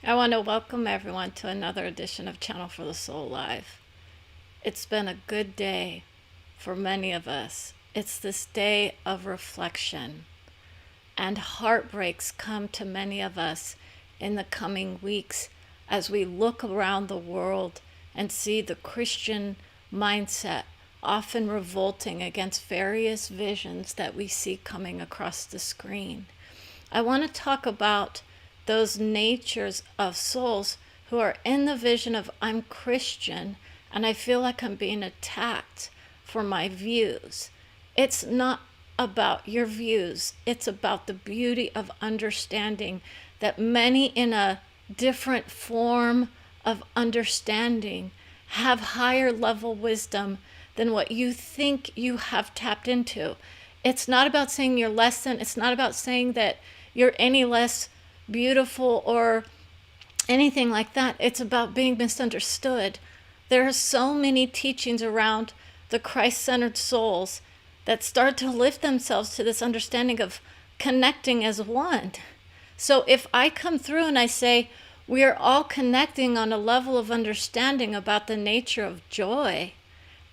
I want to welcome everyone to another edition of Channel for the Soul Live. It's been a good day for many of us. It's this day of reflection, and heartbreaks come to many of us in the coming weeks as we look around the world and see the Christian mindset often revolting against various visions that we see coming across the screen. I want to talk about those natures of souls who are in the vision of I'm Christian and I feel like I'm being attacked for my views. It's not about your views, it's about the beauty of understanding that many in a different form of understanding have higher level wisdom than what you think you have tapped into. It's not about saying you're less than, it's not about saying that you're any less beautiful or anything like that. It's about being misunderstood. There are so many teachings around the Christ-centered souls that start to lift themselves to this understanding of connecting as one. So if I come through and I say, we are all connecting on a level of understanding about the nature of joy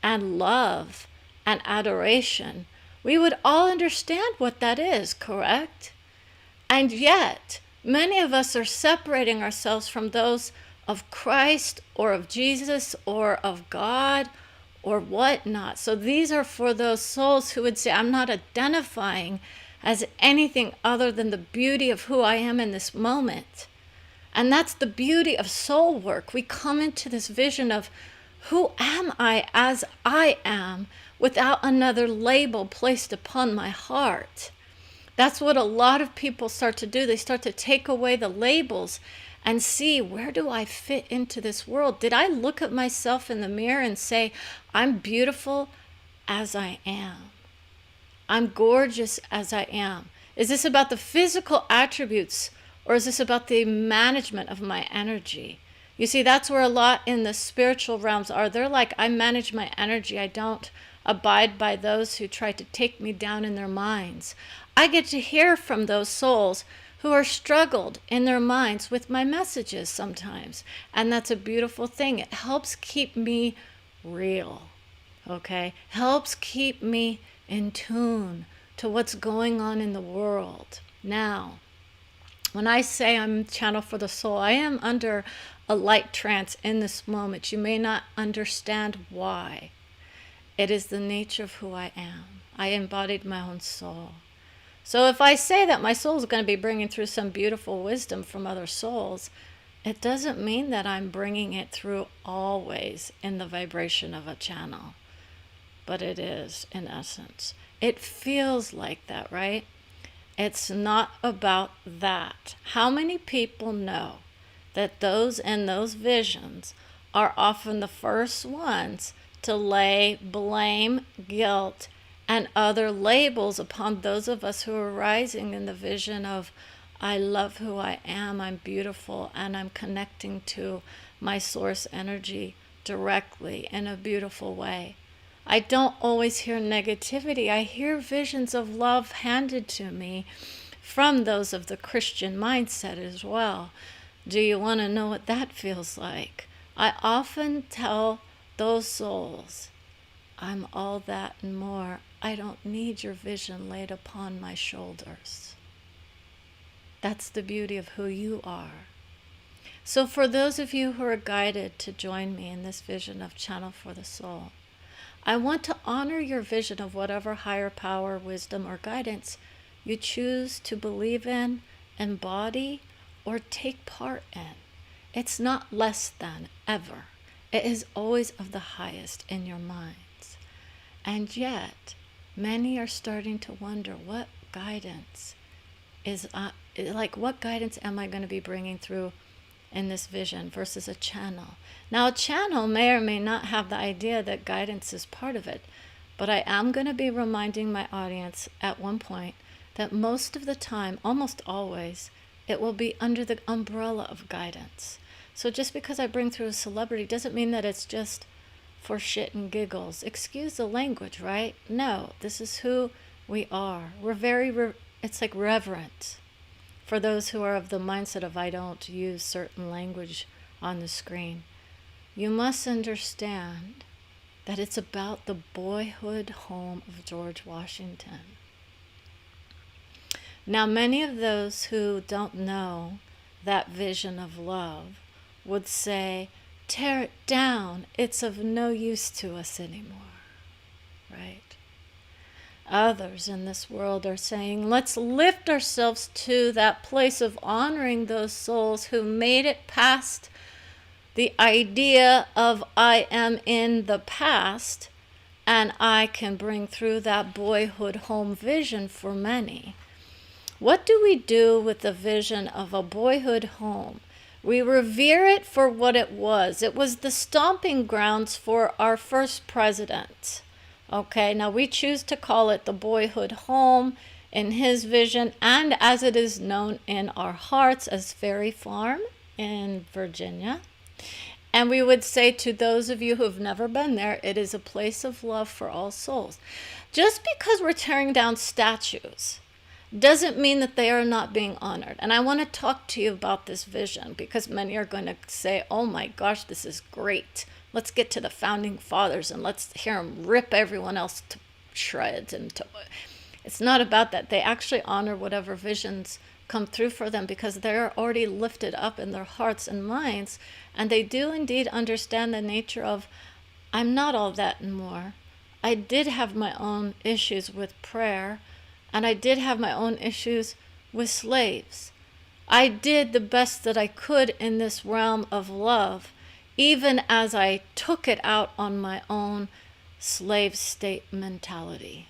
and love and adoration, we would all understand what that is, correct? And yet, many of us are separating ourselves from those of Christ or of Jesus or of God or whatnot. So these are for those souls who would say, I'm not identifying as anything other than the beauty of who I am in this moment. And that's the beauty of soul work. We come into this vision of who am I as I am without another label placed upon my heart. That's what a lot of people start to do. They start to take away the labels and see, where do I fit into this world? Did I look at myself in the mirror and say, I'm beautiful as I am? I'm gorgeous as I am. Is this about the physical attributes, or is this about the management of my energy? You see, that's where a lot in the spiritual realms are. They're like, I manage my energy. I don't abide by those who try to take me down in their minds. I get to hear from those souls who are struggled in their minds with my messages sometimes. And that's a beautiful thing. It helps keep me real, okay? Helps keep me in tune to what's going on in the world. Now, when I say I'm channel for the soul, I am under a light trance in this moment. You may not understand why. It is the nature of who I am. I embodied my own soul. So if I say that my soul is going to be bringing through some beautiful wisdom from other souls, it doesn't mean that I'm bringing it through always in the vibration of a channel. But it is, in essence. It feels like that, right? It's not about that. How many people know that those in those visions are often the first ones to lay blame, guilt, and other labels upon those of us who are rising in the vision of, I love who I am, I'm beautiful, and I'm connecting to my source energy directly in a beautiful way. I don't always hear negativity. I hear visions of love handed to me from those of the Christian mindset as well. Do you want to know what that feels like? I often tell those souls, I'm all that and more. I don't need your vision laid upon my shoulders. That's the beauty of who you are. So for those of you who are guided to join me in this vision of Channel for the Soul, I want to honor your vision of whatever higher power, wisdom, or guidance you choose to believe in, embody, or take part in. It's not less than, ever. It is always of the highest in your minds. And yet, many are starting to wonder, what guidance what guidance am I going to be bringing through in this vision versus a channel? Now, a channel may or may not have the idea that guidance is part of it, but I am going to be reminding my audience at one point that most of the time, almost always, it will be under the umbrella of guidance. So just because I bring through a celebrity doesn't mean that it's just for shit and giggles. Excuse the language, right? No, this is who we are. We're very, it's like reverent. for those who are of the mindset of I don't use certain language on the screen, you must understand that it's about the boyhood home of George Washington. Now, many of those who don't know that vision of love would say, tear it down, it's of no use to us anymore, right? Others in this world are saying, let's lift ourselves to that place of honoring those souls who made it past the idea of I am in the past, and I can bring through that boyhood home vision for many. What do we do with the vision of a boyhood home? We revere it for what it was. It was the stomping grounds for our first president. Okay, now we choose to call it the boyhood home in his vision, and as it is known in our hearts as Ferry Farm in Virginia. And we would say to those of you who have never been there, it is a place of love for all souls. Just because we're tearing down statues doesn't mean that they are not being honored. And I want to talk to you about this vision because many are going to say, oh my gosh, this is great. Let's get to the founding fathers and let's hear them rip everyone else to shreds. It's not about that. They actually honor whatever visions come through for them because they're already lifted up in their hearts and minds. And they do indeed understand the nature of, I'm not all that and more. I did have my own issues with prayer, and I did have my own issues with slaves. I did the best that I could in this realm of love, even as I took it out on my own slave state mentality.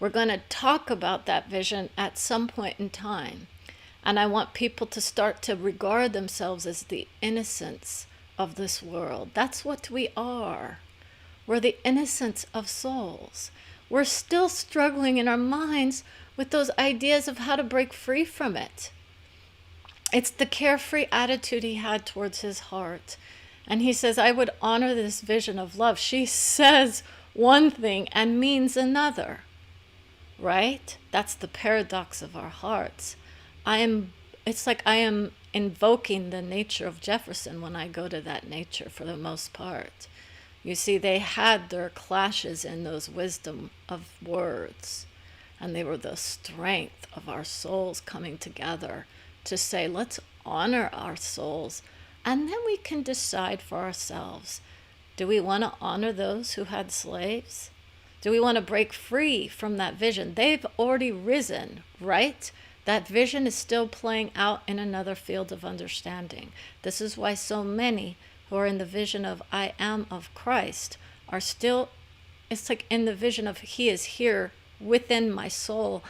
We're going to talk about that vision at some point in time. And I want people to start to regard themselves as the innocents of this world. That's what we are. We're the innocents of souls. We're still struggling in our minds with those ideas of how to break free from it. It's the carefree attitude he had towards his heart. And he says, I would honor this vision of love. She says one thing and means another, right? That's the paradox of our hearts. It's like I am invoking the nature of Jefferson when I go to that nature for the most part. You see, they had their clashes in those wisdom of words, and they were the strength of our souls coming together to say, let's honor our souls, and then we can decide for ourselves. Do we want to honor those who had slaves? Do we want to break free from that vision? They've already risen, right? That vision is still playing out in another field of understanding. This is why so many who are in the vision of I am of Christ are still, it's like in the vision of he is here within my soul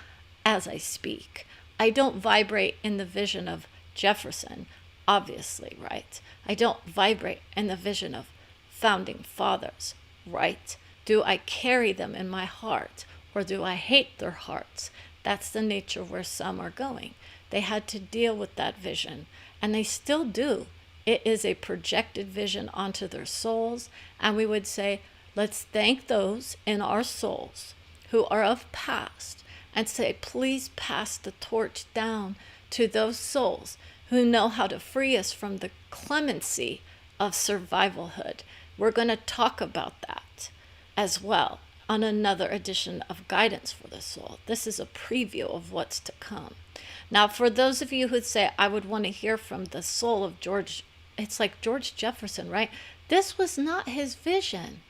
as I speak. I don't vibrate in the vision of Jefferson, obviously, right? I don't vibrate in the vision of founding fathers, right? Do I carry them in my heart, or do I hate their hearts? That's the nature where some are going. They had to deal with that vision, and they still do. It is a projected vision onto their souls, and we would say, let's thank those in our souls who are of past, and say, please pass the torch down to those souls who know how to free us from the clemency of survivalhood. We're going to talk about that as well on another edition of Guidance for the Soul. This is a preview of what's to come. Now, for those of you who say, I would want to hear from the soul of George, it's like George Jefferson, right? This was not his vision.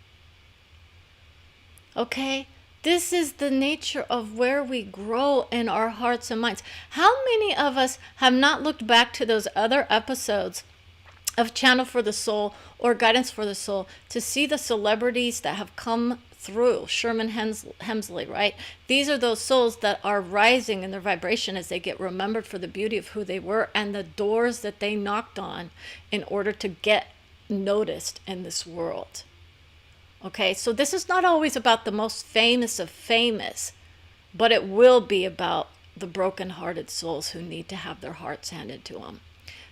Okay? This is the nature of where we grow in our hearts and minds. How many of us have not looked back to those other episodes of Channel for the Soul or Guidance for the Soul to see the celebrities that have come through? Sherman Hemsley, right? These are those souls that are rising in their vibration as they get remembered for the beauty of who they were and the doors that they knocked on in order to get noticed in this world. Okay, so this is not always about the most famous of famous, but it will be about the broken-hearted souls who need to have their hearts handed to them.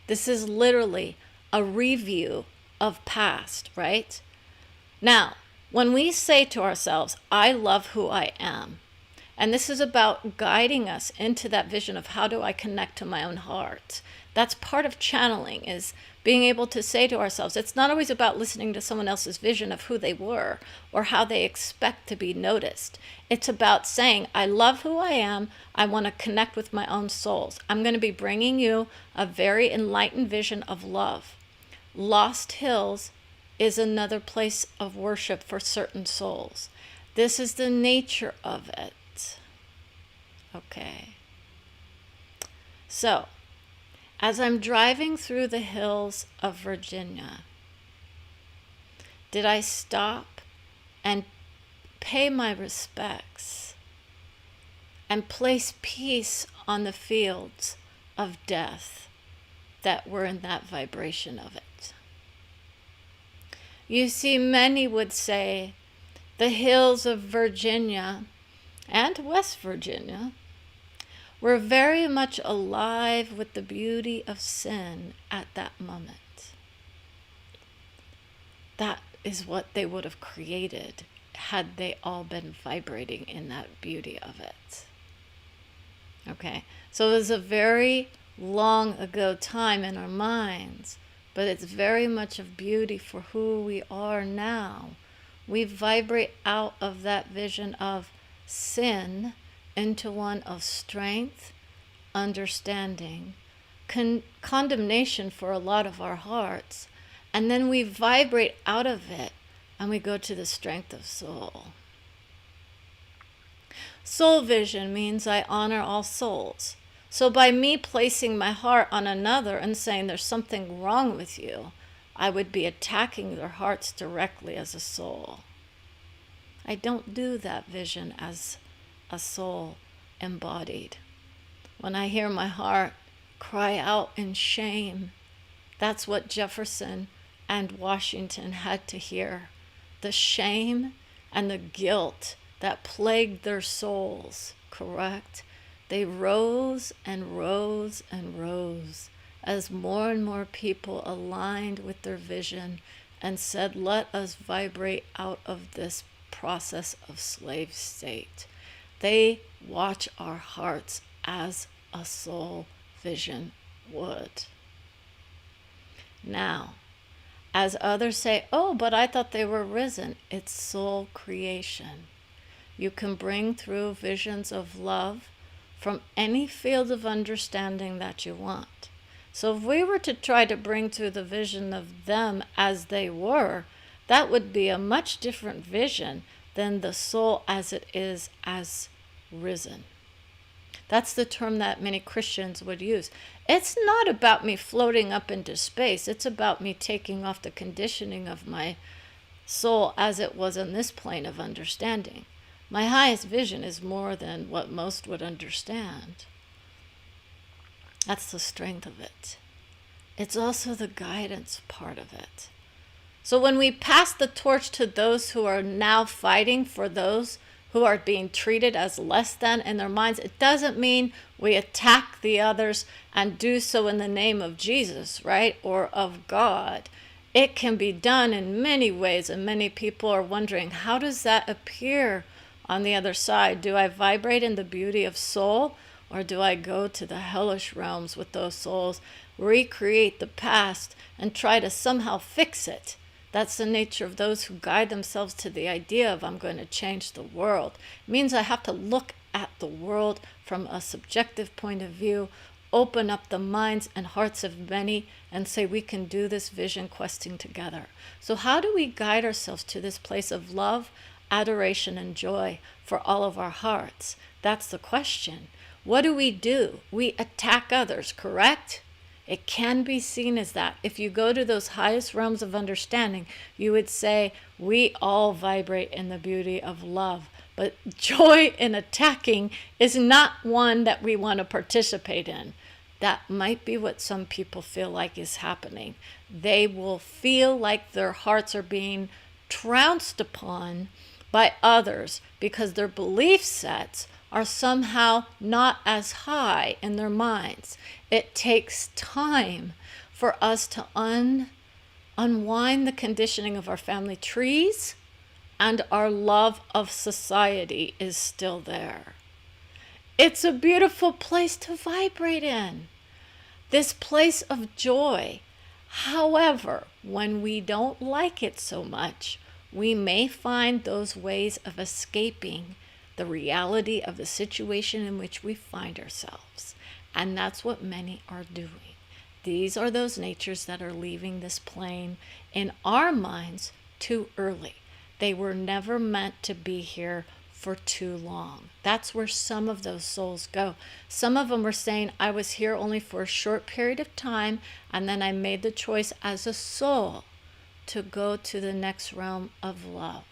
This is literally a review of past, right? Now, when we say to ourselves, I love who I am, And this is about guiding us into that vision of how do I connect to my own heart. That's part of channeling, is being able to say to ourselves, it's not always about listening to someone else's vision of who they were or how they expect to be noticed. It's about saying, I love who I am. I want to connect with my own souls. I'm going to be bringing you a very enlightened vision of love. Lost Hills is another place of worship for certain souls. This is the nature of it. Okay. So, as I'm driving through the hills of Virginia, did I stop and pay my respects and place peace on the fields of death that were in that vibration of it? You see, many would say the hills of Virginia and West Virginia were very much alive with the beauty of sin at that moment. That is what they would have created had they all been vibrating in that beauty of it. Okay, so it was a very long ago time in our minds, but it's very much of beauty for who we are now. We vibrate out of that vision of sin into one of strength, understanding, condemnation for a lot of our hearts, and then we vibrate out of it and we go to the strength of soul. Soul vision means I honor all souls. So by me placing my heart on another and saying there's something wrong with you, I would be attacking their hearts directly as a soul. I don't do that vision as a soul embodied. When I hear my heart cry out in shame, that's what Jefferson and Washington had to hear. The shame and the guilt that plagued their souls, correct? They rose and rose and rose as more and more people aligned with their vision and said, let us vibrate out of this process of slave state. They watch our hearts as a soul vision would. Now, as others say, oh, but I thought they were risen, it's soul creation. You can bring through visions of love from any field of understanding that you want. So if we were to try to bring through the vision of them as they were, that would be a much different vision than the soul as it is as risen. That's the term that many Christians would use. It's not about me floating up into space. It's about me taking off the conditioning of my soul as it was on this plane of understanding. My highest vision is more than what most would understand. That's the strength of it. It's also the guidance part of it. So when we pass the torch to those who are now fighting for those who are being treated as less than in their minds, it doesn't mean we attack the others and do so in the name of Jesus, right? Or of God. It can be done in many ways, and many people are wondering, how does that appear on the other side? Do I vibrate in the beauty of soul, or do I go to the hellish realms with those souls, recreate the past, and try to somehow fix it? That's the nature of those who guide themselves to the idea of I'm going to change the world. It means I have to look at the world from a subjective point of view, open up the minds and hearts of many, and say we can do this vision questing together. So how do we guide ourselves to this place of love, adoration, and joy for all of our hearts? That's the question. What do? We attack others, correct? It can be seen as that. If you go to those highest realms of understanding, you would say, we all vibrate in the beauty of love. But joy in attacking is not one that we want to participate in. That might be what some people feel like is happening. They will feel like their hearts are being trounced upon by others because their belief sets are somehow not as high in their minds. It takes time for us to unwind the conditioning of our family trees, and our love of society is still there. It's a beautiful place to vibrate in. This place of joy. However, when we don't like it so much, we may find those ways of escaping the reality of the situation in which we find ourselves. And that's what many are doing. These are those natures that are leaving this plane in our minds too early. They were never meant to be here for too long. That's where some of those souls go. Some of them were saying, I was here only for a short period of time, and then I made the choice as a soul to go to the next realm of love.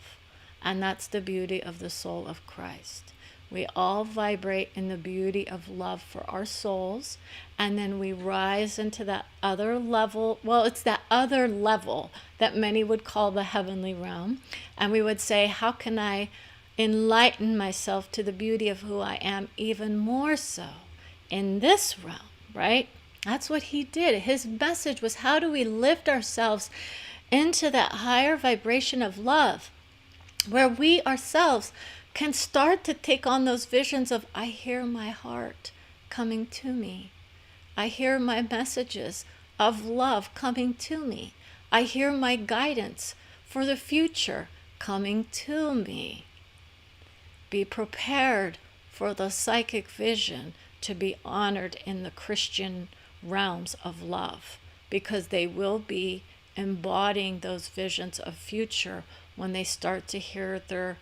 And that's the beauty of the soul of Christ. We all vibrate in the beauty of love for our souls, and then we rise into that other level. Well, it's that other level that many would call the heavenly realm. And we would say, how can I enlighten myself to the beauty of who I am even more so in this realm, right? That's what he did. His message was, how do we lift ourselves into that higher vibration of love, where we ourselves can start to take on those visions of, I hear my heart coming to me. I hear my messages of love coming to me. I hear my guidance for the future coming to me. Be prepared for the psychic vision to be honored in the Christian realms of love, because they will be embodying those visions of future when they start to hear their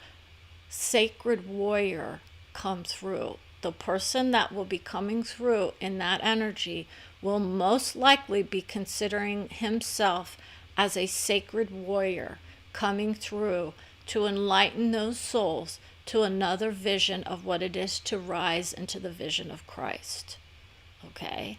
sacred warrior come through. The person that will be coming through in that energy will most likely be considering himself as a sacred warrior coming through to enlighten those souls to another vision of what it is to rise into the vision of Christ. Okay?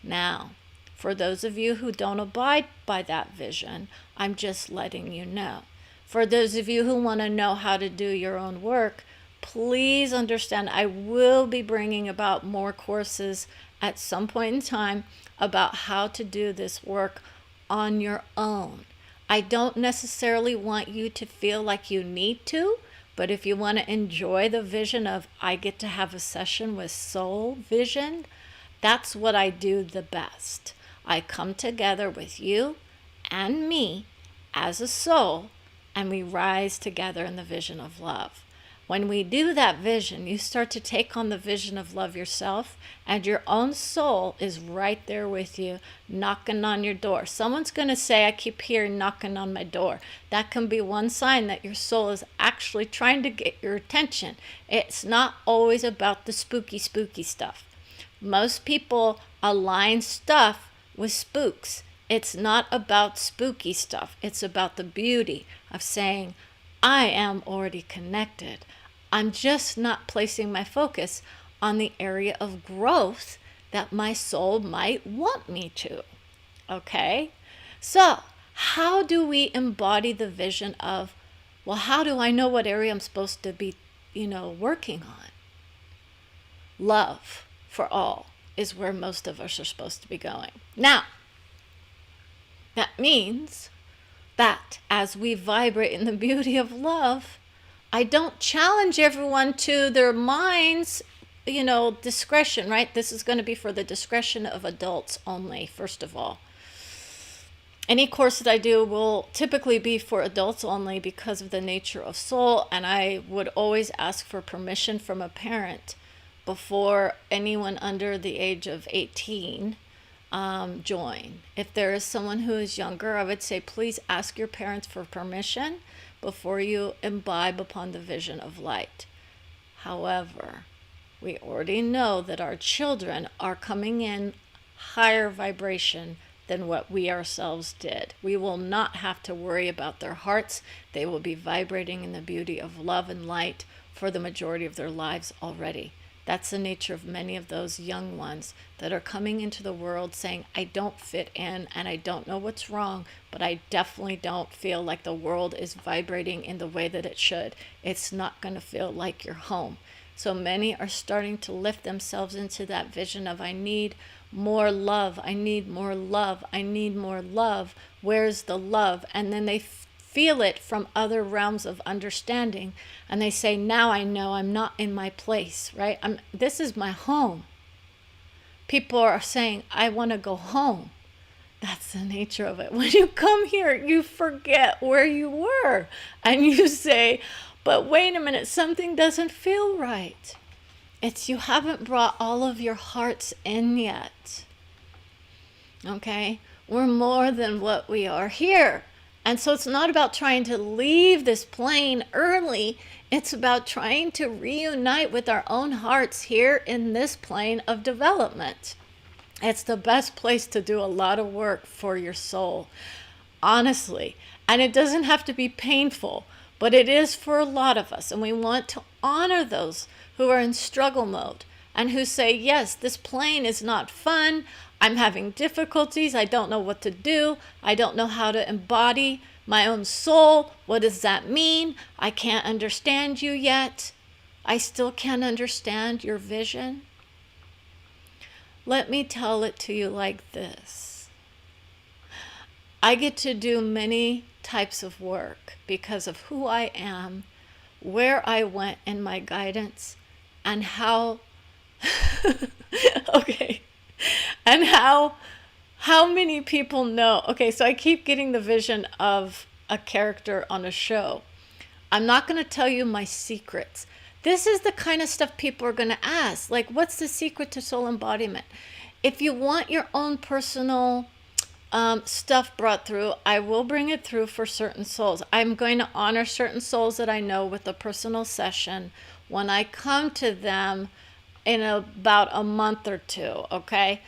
Now, for those of you who don't abide by that vision, I'm just letting you know. For those of you who want to know how to do your own work, please understand I will be bringing about more courses at some point in time about how to do this work on your own. I don't necessarily want you to feel like you need to, but if you want to enjoy the vision of, I get to have a session with soul vision, that's what I do the best. I come together with you and me as a soul, and we rise together in the vision of love. When we do that vision, you start to take on the vision of love yourself, and your own soul is right there with you, knocking on your door. Someone's going to say, I keep hearing knocking on my door. That can be one sign that your soul is actually trying to get your attention. It's not always about the spooky stuff. Most people align stuff with spooks. It's not about spooky stuff. It's about the beauty of saying, I am already connected. I'm just not placing my focus on the area of growth that my soul might want me to. Okay? So, how do we embody the vision of, well, how do I know what area I'm supposed to be, working on? Love for all is where most of us are supposed to be going. Now, that means that as we vibrate in the beauty of love, I don't challenge everyone to their mind's, discretion, right? This is going to be for the discretion of adults only, first of all. Any course that I do will typically be for adults only because of the nature of soul, and I would always ask for permission from a parent before anyone under the age of 18 join. If there is someone who is younger, I would say please ask your parents for permission before you imbibe upon the vision of light. However, we already know that our children are coming in higher vibration than what we ourselves did. We will not have to worry about their hearts. They will be vibrating in the beauty of love and light for the majority of their lives already. That's the nature of many of those young ones that are coming into the world saying, I don't fit in and I don't know what's wrong, but I definitely don't feel like the world is vibrating in the way that it should. It's not going to feel like your home. So many are starting to lift themselves into that vision of, I need more love, I need more love, I need more love. Where's the love? And then they feel it from other realms of understanding, and they say, now I know I'm not in my place, right? This is my home. People are saying, I want to go home. That's the nature of it. When you come here, you forget where you were. And you say, but wait a minute, something doesn't feel right. It's you haven't brought all of your hearts in yet. Okay? We're more than what we are here. And so it's not about trying to leave this plane early. It's about trying to reunite with our own hearts here in this plane of development. It's the best place to do a lot of work for your soul, honestly. And it doesn't have to be painful, but it is for a lot of us. And we want to honor those who are in struggle mode and who say, yes, this plane is not fun. I'm having difficulties. I don't know what to do. I don't know how to embody my own soul. What does that mean? I can't understand you yet. I still can't understand your vision. Let me tell it to you like this. I get to do many types of work because of who I am, where I went in my guidance, and how okay, and how many people know. Okay, so I keep getting the vision of a character on a show. I'm not going to tell you my secrets. This is the kind of stuff people are going to ask. Like, what's the secret to soul embodiment? If you want your own personal stuff brought through, I will bring it through for certain souls. I'm going to honor certain souls that I know with a personal session when I come to them in about a month or two, okay?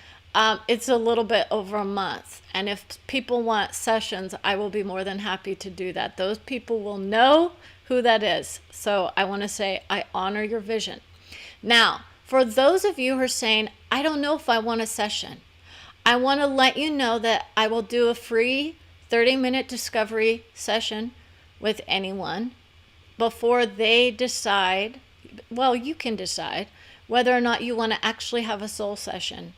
It's a little bit over a month. And if people want sessions, I will be more than happy to do that. Those people will know who that is. So I want to say I honor your vision. Now, for those of you who are saying, I don't know if I want a session, I want to let you know that I will do a free 30-minute discovery session with anyone before they decide, well, you can decide whether or not you want to actually have a soul session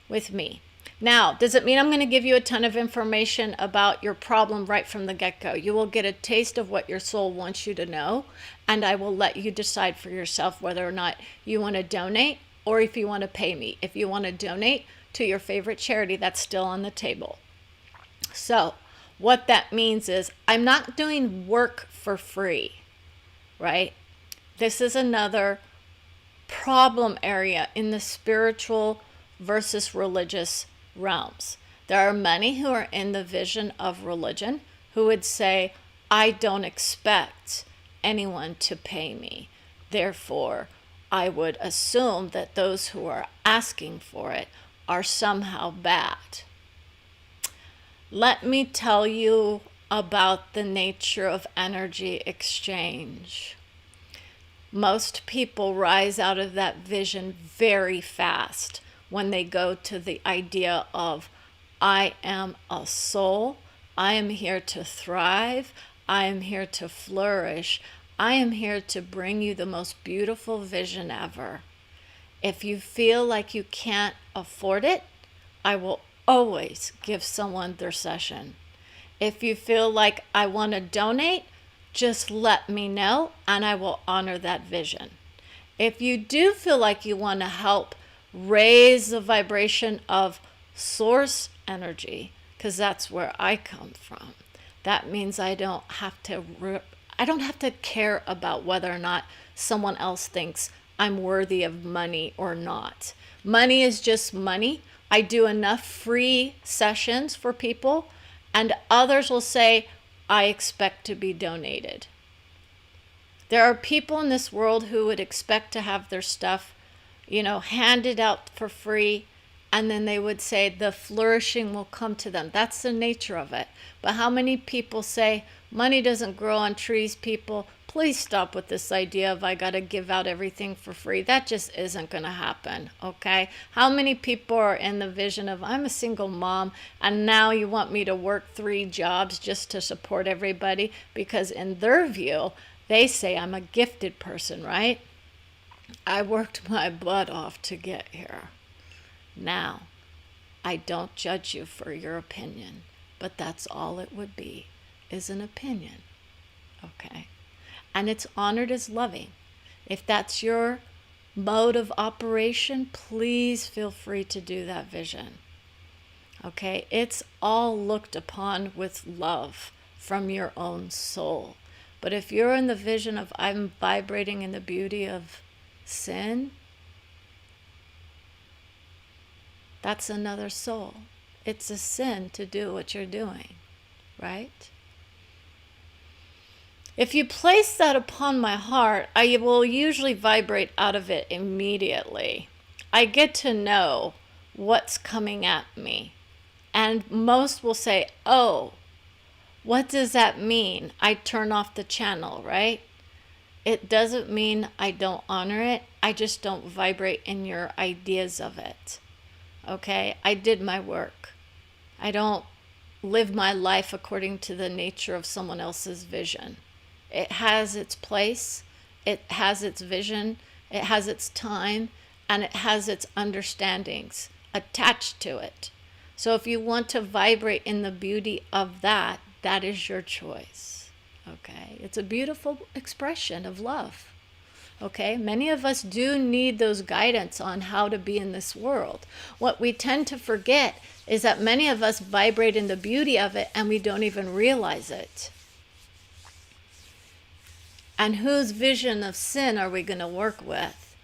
with me. Now, does it mean I'm going to give you a ton of information about your problem right from the get-go? You will get a taste of what your soul wants you to know, and I will let you decide for yourself whether or not you want to donate or if you want to pay me. If you want to donate to your favorite charity, that's still on the table. So what that means is I'm not doing work for free, right? This is another problem area in the spiritual versus religious realms. There are many who are in the vision of religion who would say, I don't expect anyone to pay me. Therefore, I would assume that those who are asking for it are somehow bad. Let me tell you about the nature of energy exchange. Most people rise out of that vision very fast when they go to the idea of, I am a soul, I am here to thrive, I am here to flourish, I am here to bring you the most beautiful vision ever. If you feel like you can't afford it, I will always give someone their session. If you feel like I want to donate, just let me know and I will honor that vision. If you do feel like you want to help raise the vibration of source energy, because that's where I come from, that means I don't have to care about whether or not someone else thinks I'm worthy of money or not. Money is just money. I do enough free sessions for people, and others will say, I expect to be donated. There are people in this world who would expect to have their stuff, handed out for free, and then they would say the flourishing will come to them. That's the nature of it. But how many people say, money doesn't grow on trees, people? Please stop with this idea of I got to give out everything for free. That just isn't going to happen, okay? How many people are in the vision of I'm a single mom and now you want me to work 3 jobs just to support everybody? Because in their view, they say I'm a gifted person, right? I worked my butt off to get here. Now, I don't judge you for your opinion, but that's all it would be, is an opinion. Okay? And it's honored as loving. If that's your mode of operation, please feel free to do that vision. Okay? It's all looked upon with love from your own soul. But if you're in the vision of I'm vibrating in the beauty of sin, that's another soul. It's a sin to do what you're doing, right? If you place that upon my heart, I will usually vibrate out of it immediately. I get to know what's coming at me. And most will say, oh, what does that mean? I turn off the channel, right? It doesn't mean I don't honor it. I just don't vibrate in your ideas of it. Okay? I did my work. I don't live my life according to the nature of someone else's vision. It has its place. It has its vision. It has its time. And it has its understandings attached to it. So if you want to vibrate in the beauty of that, that is your choice. Okay? It's a beautiful expression of love. Okay? Many of us do need those guidance on how to be in this world. What we tend to forget is that many of us vibrate in the beauty of it and we don't even realize it. And whose vision of sin are we going to work with?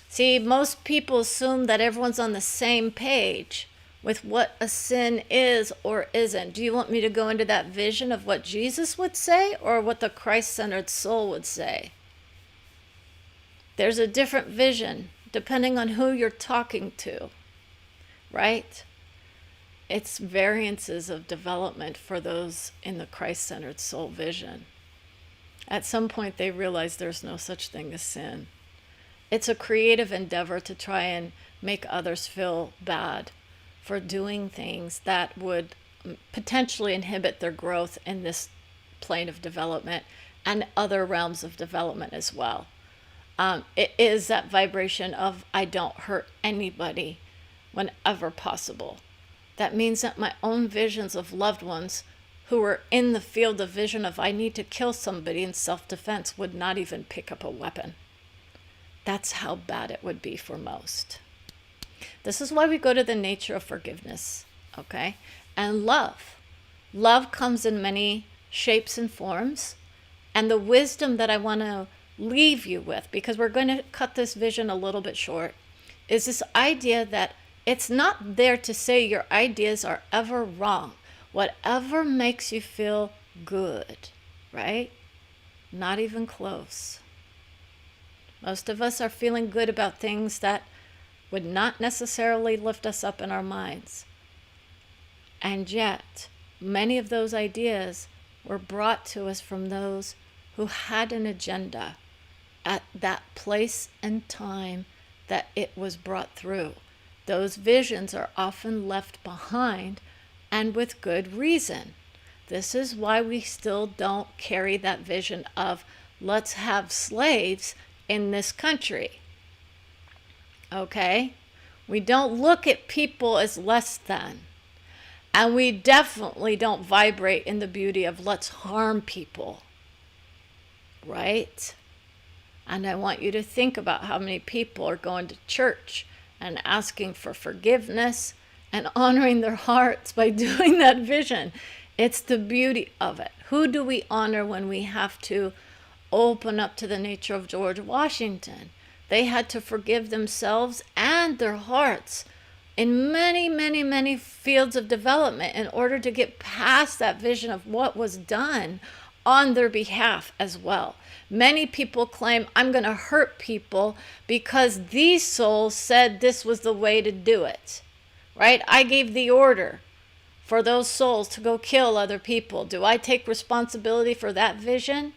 See, most people assume that everyone's on the same page with what a sin is or isn't. Do you want me to go into that vision of what Jesus would say or what the Christ-centered soul would say? There's a different vision depending on who you're talking to, right? It's variances of development for those in the Christ-centered soul vision. At some point, they realize there's no such thing as sin. It's a creative endeavor to try and make others feel bad for doing things that would potentially inhibit their growth in this plane of development and other realms of development as well. It is that vibration of I don't hurt anybody whenever possible. That means that my own visions of loved ones who are in the field of vision of I need to kill somebody in self-defense would not even pick up a weapon. That's how bad it would be for most. This is why we go to the nature of forgiveness, okay? And love. Love comes in many shapes and forms. And the wisdom that I want to leave you with, because we're going to cut this vision a little bit short, is this idea that it's not there to say your ideas are ever wrong. Whatever makes you feel good, right? Not even close. Most of us are feeling good about things that would not necessarily lift us up in our minds. And yet, many of those ideas were brought to us from those who had an agenda at that place and time that it was brought through. Those visions are often left behind, and with good reason. This is why we still don't carry that vision of let's have slaves in this country. Okay? We don't look at people as less than. And we definitely don't vibrate in the beauty of let's harm people. Right? And I want you to think about how many people are going to church and asking for forgiveness and honoring their hearts by doing that vision. It's the beauty of it. Who do we honor when we have to open up to the nature of George Washington? They had to forgive themselves and their hearts in many, many, many fields of development in order to get past that vision of what was done on their behalf as well. Many people claim, I'm going to hurt people because these souls said this was the way to do it, right? I gave the order for those souls to go kill other people. Do I take responsibility for that vision?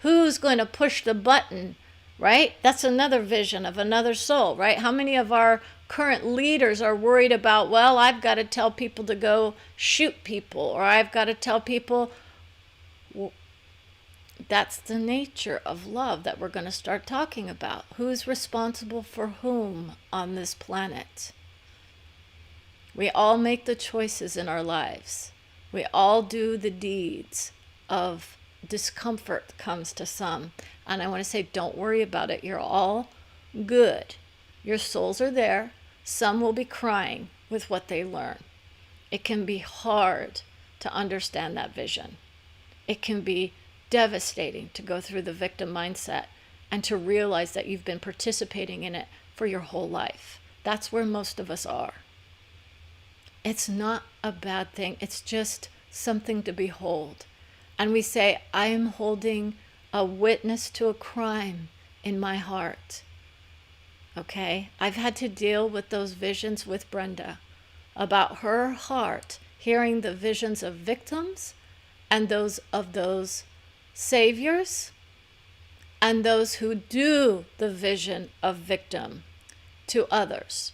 Who's going to push the button, right? That's another vision of another soul, right? How many of our current leaders are worried about, well, I've got to tell people to go shoot people, or I've got to tell people... Well, that's the nature of love that we're going to start talking about. Who's responsible for whom on this planet? We all make the choices in our lives. We all do the deeds of discomfort comes to some. And I want to say, don't worry about it. You're all good. Your souls are there. Some will be crying with what they learn. It can be hard to understand that vision. It can be devastating to go through the victim mindset and to realize that you've been participating in it for your whole life. That's where most of us are. It's not a bad thing. It's just something to behold. And we say, I am holding a witness to a crime in my heart. Okay? I've had to deal with those visions with Brenda about her heart hearing the visions of victims and those of those saviors and those who do the vision of victim to others.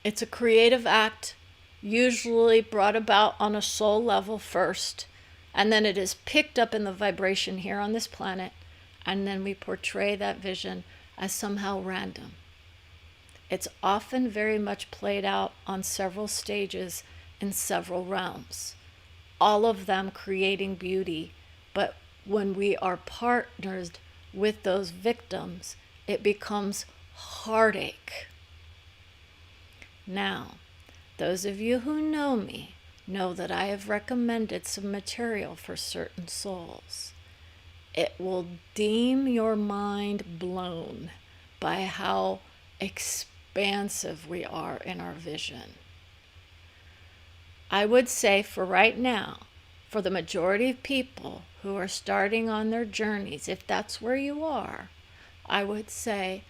It's a creative act, usually brought about on a soul level first, and then it is picked up in the vibration here on this planet, and then we portray that vision as somehow random. It's often very much played out on several stages in several realms, all of them creating beauty, but when we are partnered with those victims, it becomes heartache. Now, those of you who know me know that I have recommended some material for certain souls. It will deem your mind blown by how expansive we are in our vision. I would say for right now, for the majority of people who are starting on their journeys, if that's where you are, I would say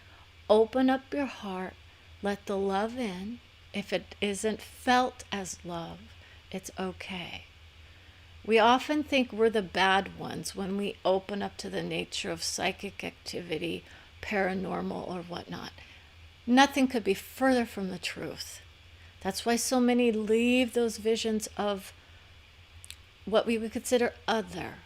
open up your heart, let the love in. If it isn't felt as love, it's okay. We often think we're the bad ones when we open up to the nature of psychic activity, paranormal, or whatnot. Nothing could be further from the truth. That's why so many leave those visions of what we would consider other,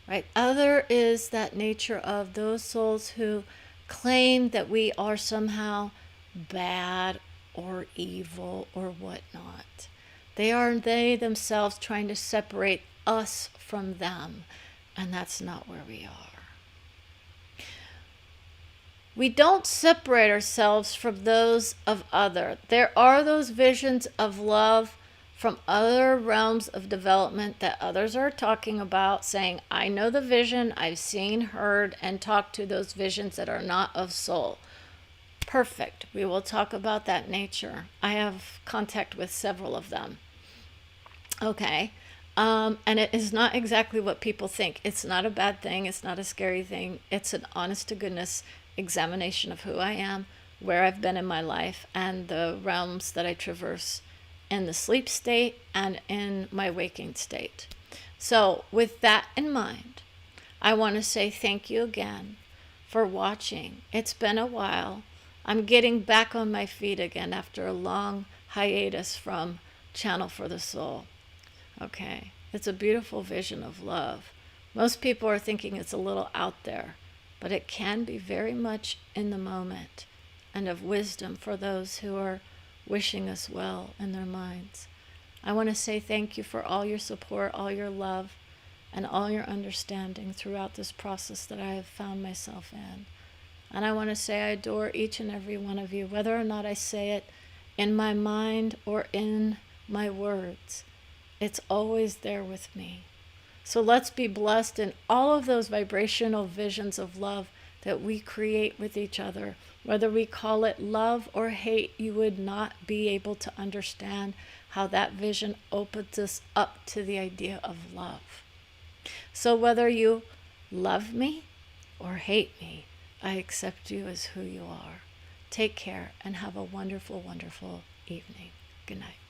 right? Other is that nature of those souls who claim that we are somehow bad or evil or whatnot. They themselves trying to separate us from them, and that's not where we are. We don't separate ourselves from those of other. There are those visions of love from other realms of development that others are talking about, saying, I know the vision, I've seen, heard, and talked to those visions that are not of soul. Perfect. We will talk about that nature. I have contact with several of them. Okay. And it is not exactly what people think. It's not a bad thing. It's not a scary thing. It's an honest to goodness examination of who I am, where I've been in my life, and the realms that I traverse in the sleep state and in my waking state. So with that in mind, I want to say thank you again for watching. It's been a while. I'm getting back on my feet again after a long hiatus from Channel for the Soul. Okay, it's a beautiful vision of love. Most people are thinking it's a little out there, but it can be very much in the moment and of wisdom for those who are wishing us well in their minds. I want to say thank you for all your support, all your love, and all your understanding throughout this process that I have found myself in. And I want to say I adore each and every one of you, whether or not I say it in my mind or in my words. It's always there with me. So let's be blessed in all of those vibrational visions of love that we create with each other. Whether we call it love or hate, you would not be able to understand how that vision opens us up to the idea of love. So whether you love me or hate me, I accept you as who you are. Take care and have a wonderful, wonderful evening. Good night.